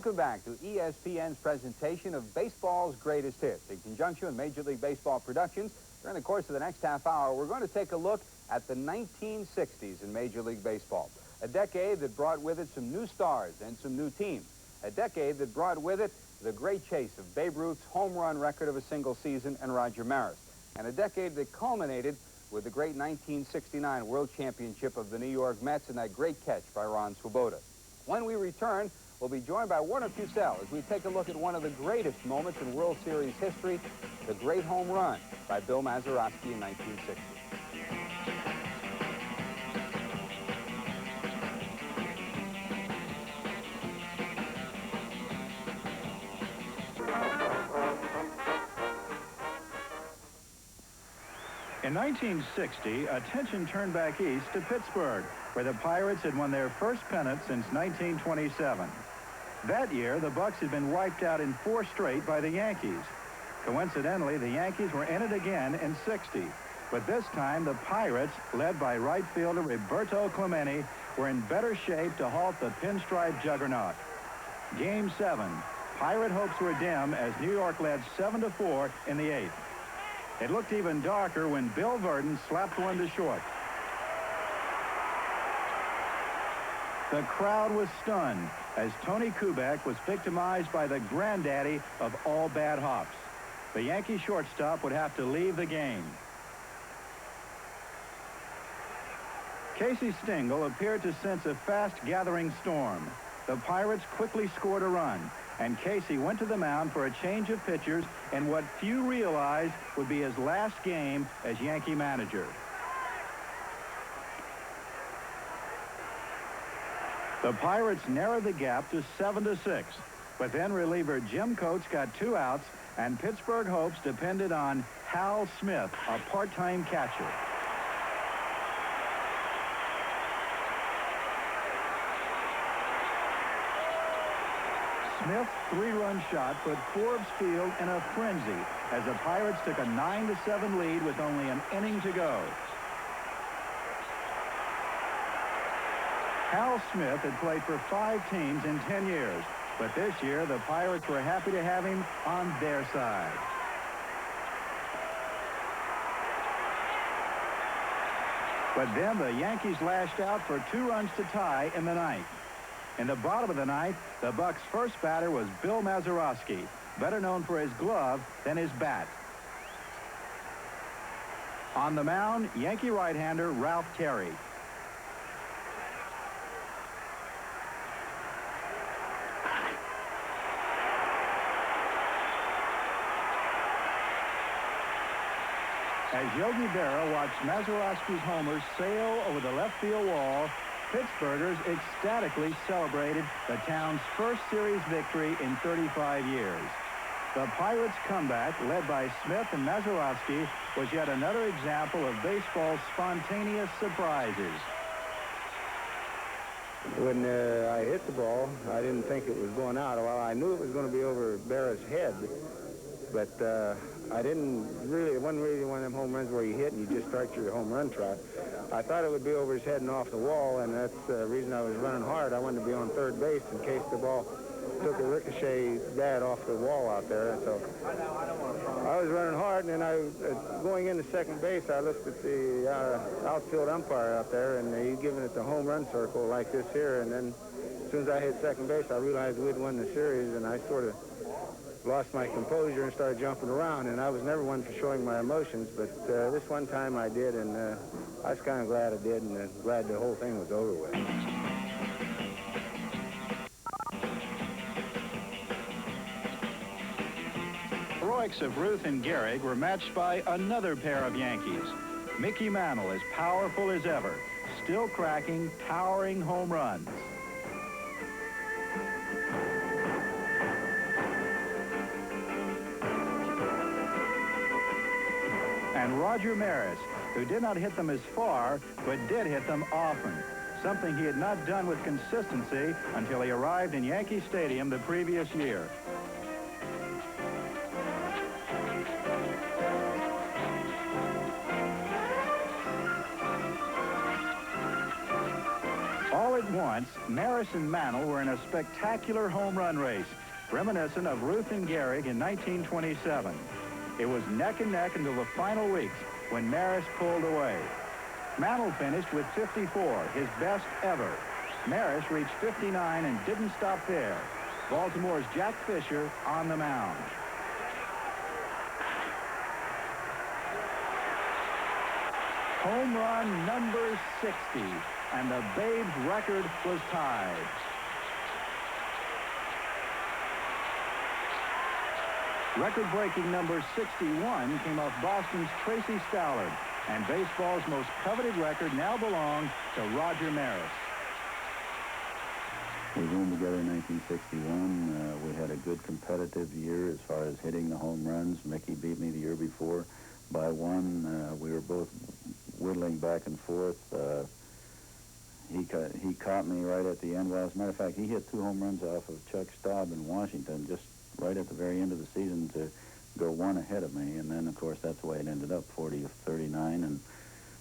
Welcome back to ESPN's presentation of baseball's greatest hits. In conjunction with Major League Baseball Productions, during the course of the next half hour, we're going to take a look at the 1960s in Major League Baseball. A decade that brought with it some new stars and some new teams. A decade that brought with it the great chase of Babe Ruth's home run record of a single season and Roger Maris. And a decade that culminated with the great 1969 World Championship of the New York Mets and that great catch by Ron Swoboda. When we return, we'll be joined by Warner Fussell as we take a look at one of the greatest moments in World Series history, the great home run by Bill Mazeroski in 1960. In 1960, attention turned back east to Pittsburgh, where the Pirates had won their first pennant since 1927. That year, the Bucs had been wiped out in 4 straight by the Yankees. Coincidentally, the Yankees were in it again in '60, but this time the Pirates, led by right fielder Roberto Clemente, were in better shape to halt the pinstripe juggernaut. Game 7, Pirate hopes were dim as New York led 7-4 in the 8th. It looked even darker when Bill Verdon slapped one to short. The crowd was stunned as Tony Kubek was victimized by the granddaddy of all bad hops. The Yankee shortstop would have to leave the game. Casey Stengel appeared to sense a fast-gathering storm. The Pirates quickly scored a run, and Casey went to the mound for a change of pitchers in what few realized would be his last game as Yankee manager. The Pirates narrowed the gap to 7-6, but then reliever Jim Coates got 2 outs, and Pittsburgh hopes depended on Hal Smith, a part-time catcher. Smith's 3-run shot put Forbes Field in a frenzy as the Pirates took a 9-7 lead with only an inning to go. Hal Smith had played for 5 teams in 10 years, but this year the Pirates were happy to have him on their side. But then the Yankees lashed out for 2 runs to tie in the 9th. In the bottom of the 9th, the Bucs' first batter was Bill Mazeroski, better known for his glove than his bat. On the mound, Yankee right-hander Ralph Terry. As Yogi Berra watched Mazeroski's homers sail over the left field wall, Pittsburghers ecstatically celebrated the town's first series victory in 35 years. The Pirates' comeback, led by Smith and Mazeroski, was yet another example of baseball's spontaneous surprises. When I hit the ball, I didn't think it was going out. Well, I knew it was going to be over Berra's head, but I didn't really, it wasn't really one of them home runs where you hit and you just start your home run trot. I thought it would be over his head and off the wall, and that's the reason I was running hard. I wanted to be on third base in case the ball took a ricochet bad off the wall out there. And so I was running hard, and then going into second base, I looked at the outfield umpire out there, and he's giving it the home run circle like this here. And then as soon as I hit second base, I realized we'd won the series, and I sort of lost my composure and started jumping around. And I was never one for showing my emotions, but this one time I did, and I was kind of glad I did, and glad the whole thing was over with. The heroics of Ruth and Gehrig were matched by another pair of Yankees. Mickey Mantle, as powerful as ever, still cracking towering home runs. And Roger Maris, who did not hit them as far, but did hit them often, something he had not done with consistency until he arrived in Yankee Stadium the previous year. All at once, points, Maris and Mantle were in a spectacular home run race, reminiscent of Ruth and Gehrig in 1927. It was neck and neck until the final weeks when Maris pulled away. Mantle finished with 54, his best ever. Maris reached 59 and didn't stop there. Baltimore's Jack Fisher on the mound. Home run number 60, and the Babe's record was tied. Record-breaking number 61 came off Boston's Tracy Stallard, and baseball's most coveted record now belongs to Roger Maris. We were in together in 1961. We had a good competitive year as far as hitting the home runs. Mickey beat me the year before by one. We were both whittling back and forth. He caught me right at the end. Well, as a matter of fact, he hit 2 home runs off of Chuck Staub in Washington just right at the very end of the season to go one ahead of me. And then, of course, that's the way it ended up, 40-39. And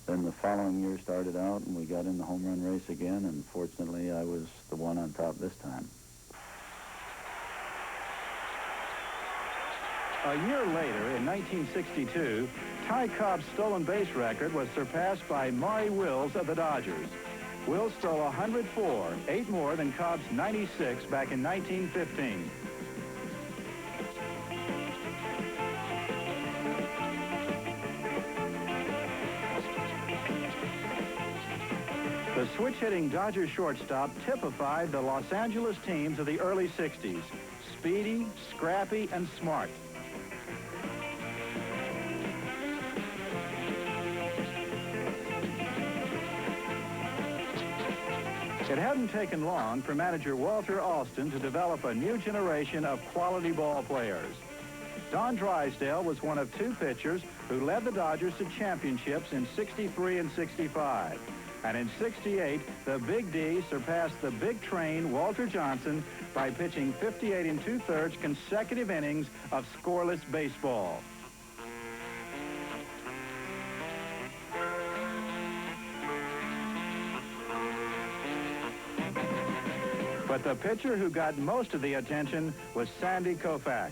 then the following year started out, and we got in the home run race again, and fortunately, I was the one on top this time. A year later, in 1962, Ty Cobb's stolen base record was surpassed by Maury Wills of the Dodgers. Wills stole 104, 8 more than Cobb's 96 back in 1915. The switch-hitting Dodgers shortstop typified the Los Angeles teams of the early 60s. Speedy, scrappy, and smart. It hadn't taken long for manager Walter Alston to develop a new generation of quality ball players. Don Drysdale was one of 2 pitchers who led the Dodgers to championships in '63 and '65. And in '68, the Big D surpassed the Big Train, Walter Johnson, by pitching 58 2/3 consecutive innings of scoreless baseball. But the pitcher who got most of the attention was Sandy Koufax.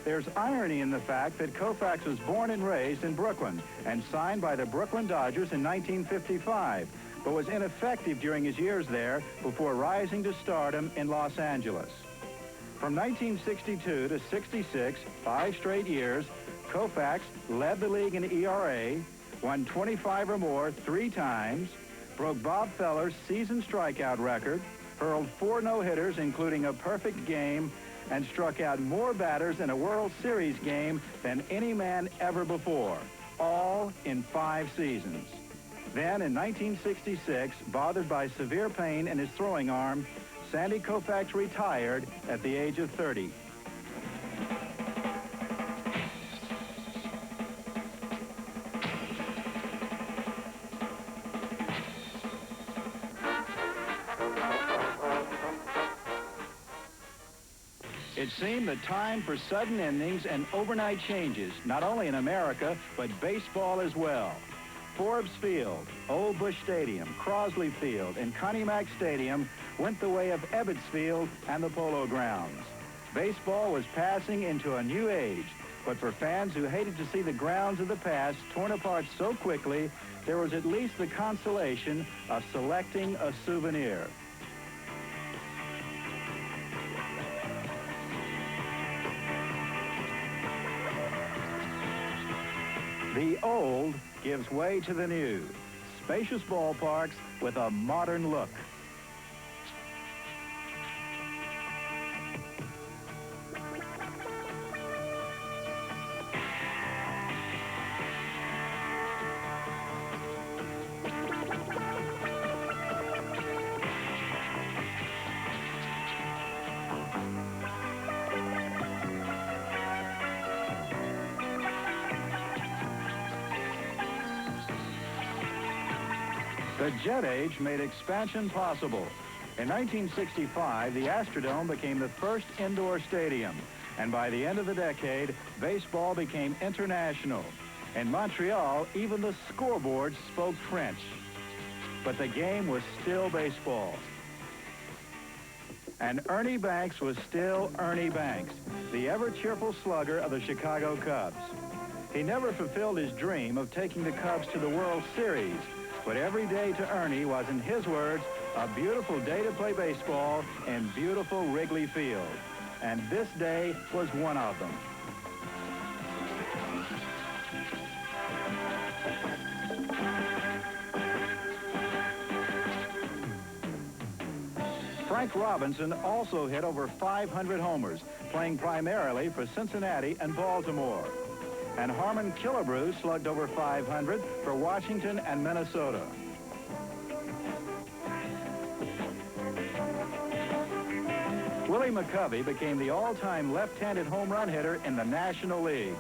There's irony in the fact that Koufax was born and raised in Brooklyn and signed by the Brooklyn Dodgers in 1955, but was ineffective during his years there before rising to stardom in Los Angeles. From 1962 to '66, 5 straight years, Koufax led the league in ERA, won 25 or more 3 times, broke Bob Feller's season strikeout record, hurled 4 no-hitters, including a perfect game, and struck out more batters in a World Series game than any man ever before, all in 5 seasons. Then, in 1966, bothered by severe pain in his throwing arm, Sandy Koufax retired at the age of 30. It seemed the time for sudden endings and overnight changes, not only in America, but baseball as well. Forbes Field, Old Bush Stadium, Crosley Field, and Connie Mack Stadium went the way of Ebbets Field and the Polo Grounds. Baseball was passing into a new age, but for fans who hated to see the grounds of the past torn apart so quickly, there was at least the consolation of selecting a souvenir. The old gives way to the new. Spacious ballparks with a modern look. The jet age made expansion possible. In 1965, the Astrodome became the first indoor stadium, and by the end of the decade, baseball became international. In Montreal, even the scoreboards spoke French. But the game was still baseball. And Ernie Banks was still Ernie Banks, the ever-cheerful slugger of the Chicago Cubs. He never fulfilled his dream of taking the Cubs to the World Series, but every day to Ernie was, in his words, a beautiful day to play baseball in beautiful Wrigley Field. And this day was one of them. Frank Robinson also hit over 500 homers, playing primarily for Cincinnati and Baltimore. And Harmon Killebrew slugged over 500 for Washington and Minnesota. Willie McCovey became the all-time left-handed home run hitter in the National League.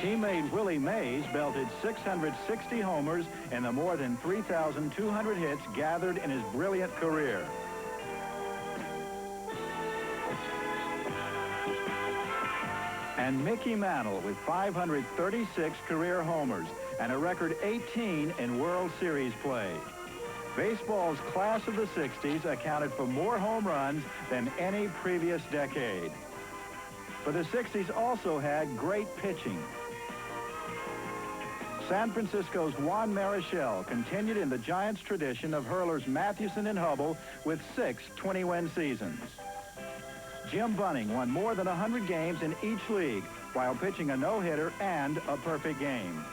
Teammate Willie Mays belted 660 homers in the more than 3,200 hits gathered in his brilliant career. And Mickey Mantle with 536 career homers and a record 18 in World Series play. Baseball's class of the 60s accounted for more home runs than any previous decade. But the 60s also had great pitching. San Francisco's Juan Marichal continued in the Giants' tradition of hurlers Mathewson and Hubble with 6 20-win seasons. Jim Bunning won more than 100 games in each league while pitching a no-hitter and a perfect game.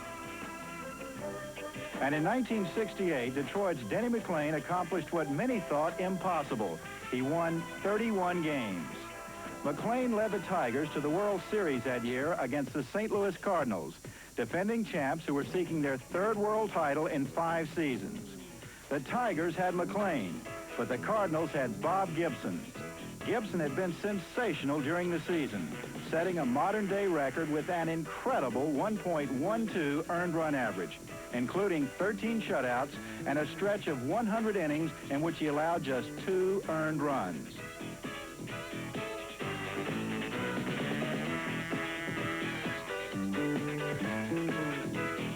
And in 1968, Detroit's Denny McLain accomplished what many thought impossible. He won 31 games. McLain led the Tigers to the World Series that year against the St. Louis Cardinals, defending champs who were seeking their 3rd world title in 5 seasons. The Tigers had McLain, but the Cardinals had Bob Gibson. Gibson had been sensational during the season, setting a modern-day record with an incredible 1.12 earned run average, including 13 shutouts and a stretch of 100 innings in which he allowed just 2 earned runs.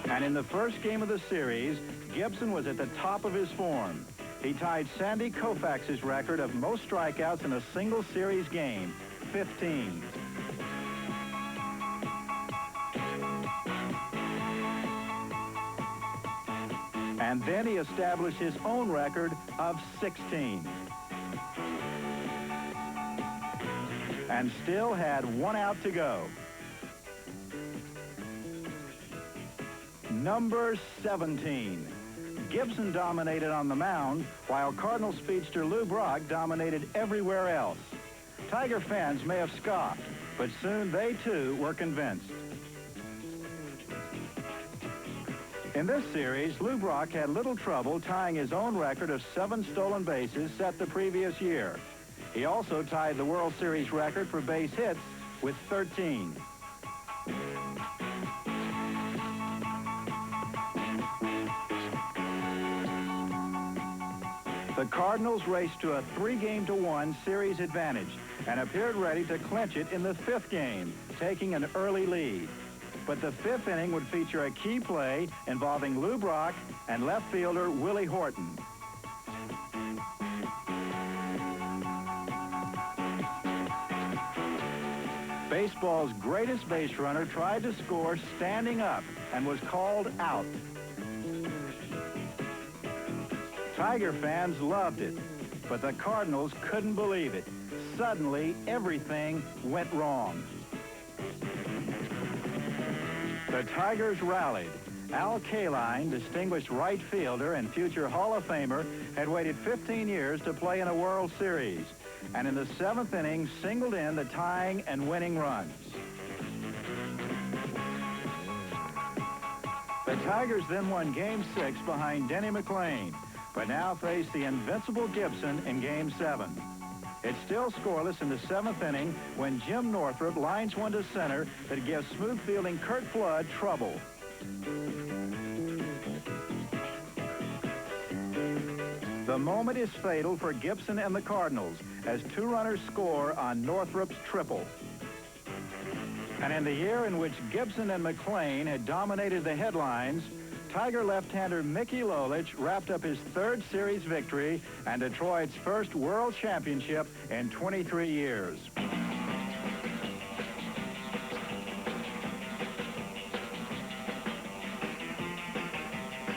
And in the first game of the series, Gibson was at the top of his form. He tied Sandy Koufax's record of most strikeouts in a single series game, 15. And then he established his own record of 16. And still had 1 out to go. Number 17. Gibson dominated on the mound, while Cardinal speedster Lou Brock dominated everywhere else. Tiger fans may have scoffed, but soon they too were convinced. In this series, Lou Brock had little trouble tying his own record of 7 stolen bases set the previous year. He also tied the World Series record for base hits with 13. The Cardinals raced to a 3-game-to-1 series advantage and appeared ready to clinch it in the 5th game, taking an early lead. But the 5th inning would feature a key play involving Lou Brock and left fielder Willie Horton. Baseball's greatest base runner tried to score standing up and was called out. Tiger fans loved it, but the Cardinals couldn't believe it. Suddenly, everything went wrong. The Tigers rallied. Al Kaline, distinguished right fielder and future Hall of Famer, had waited 15 years to play in a World Series, and in the 7th inning singled in the tying and winning runs. The Tigers then won Game 6 behind Denny McLain, but now face the invincible Gibson in Game 7. It's still scoreless in the 7th inning when Jim Northrup lines one to center that gives smooth fielding Curt Flood trouble. The moment is fatal for Gibson and the Cardinals as 2 runners score on Northrup's triple. And in the year in which Gibson and McLain had dominated the headlines, Tiger left-hander Mickey Lolich wrapped up his third series victory and Detroit's first World Championship in 23 years.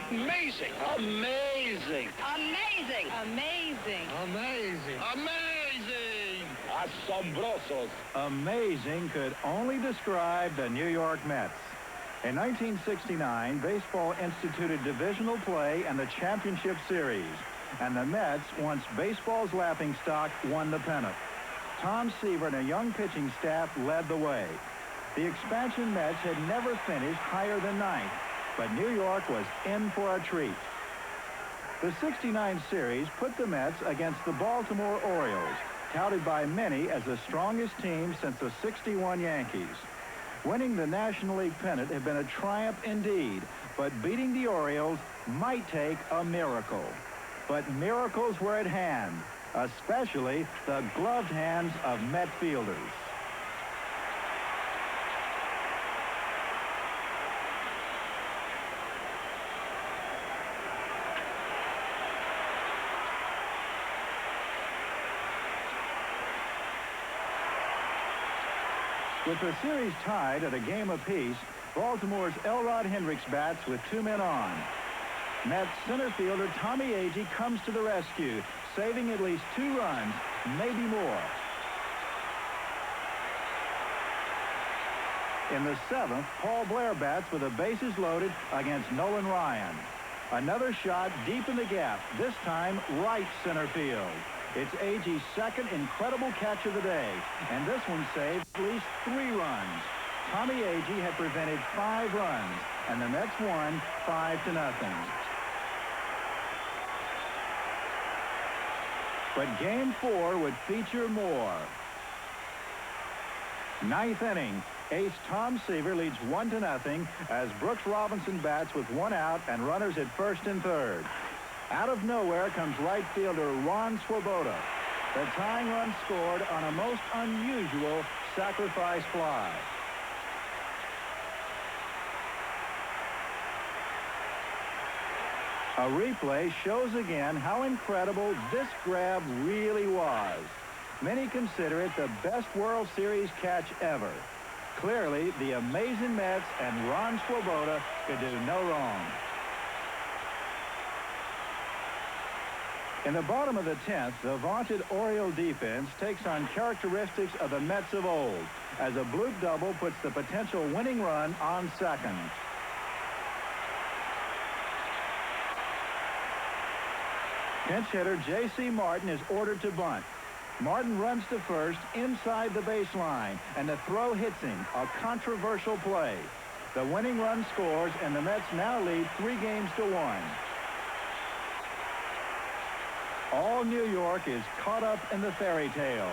Amazing! Amazing! Amazing! Amazing! Amazing! Amazing! Asombrosos! Amazing could only describe the New York Mets. In 1969, baseball instituted divisional play and the championship series. And the Mets, once baseball's laughingstock, won the pennant. Tom Seaver and a young pitching staff led the way. The expansion Mets had never finished higher than ninth, but New York was in for a treat. The 69 series put the Mets against the Baltimore Orioles, touted by many as the strongest team since the 61 Yankees. Winning the National League pennant had been a triumph indeed, but beating the Orioles might take a miracle. But miracles were at hand, especially the gloved hands of Met fielders. With the series tied at a game apiece, Baltimore's Elrod Hendricks bats with 2 men on. Mets center fielder Tommy Agee comes to the rescue, saving at least 2 runs, maybe more. In the 7th, Paul Blair bats with the bases loaded against Nolan Ryan. Another shot deep in the gap, this time right center field. It's Agee's second incredible catch of the day, and this one saved at least 3 runs. Tommy Agee had prevented 5 runs, and the Mets won 5-0. But Game 4 would feature more. 9th inning, ace Tom Seaver leads 1-0 as Brooks Robinson bats with 1 out and runners at first and third. Out of nowhere comes right fielder Ron Swoboda. The tying run scored on a most unusual sacrifice fly. A replay shows again how incredible this grab really was. Many consider it the best World Series catch ever. Clearly, the amazing Mets and Ron Swoboda could do no wrong. In the bottom of the 10th, the vaunted Oriole defense takes on characteristics of the Mets of old, as a bloop double puts the potential winning run on second. Pinch hitter J.C. Martin is ordered to bunt. Martin runs to first inside the baseline, and the throw hits him, a controversial play. The winning run scores, and the Mets now lead 3-1. All New York is caught up in the fairy tale.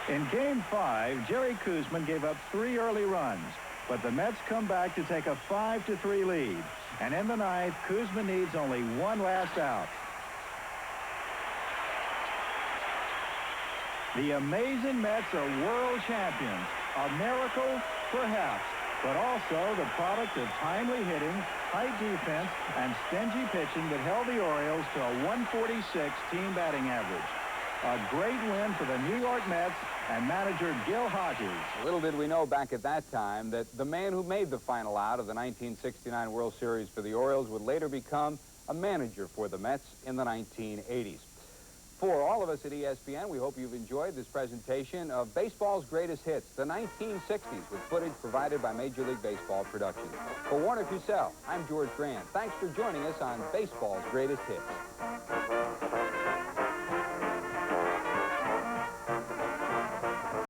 In Game 5, Jerry Koosman gave up 3 early runs, but the Mets come back to take a 5-3 lead. And in the 9th, Koosman needs only 1 last out. The amazing Mets are world champions. A miracle, perhaps, but also the product of timely hitting, tight defense, and stingy pitching that held the Orioles to a 146 team batting average. A great win for the New York Mets and manager Gil Hodges. Little did we know back at that time that the man who made the final out of the 1969 World Series for the Orioles would later become a manager for the Mets in the 1980s. For all of us at ESPN, we hope you've enjoyed this presentation of baseball's greatest hits, the 1960s, with footage provided by Major League Baseball Productions. For Warner Cusell, I'm George Grant. Thanks for joining us on Baseball's Greatest Hits.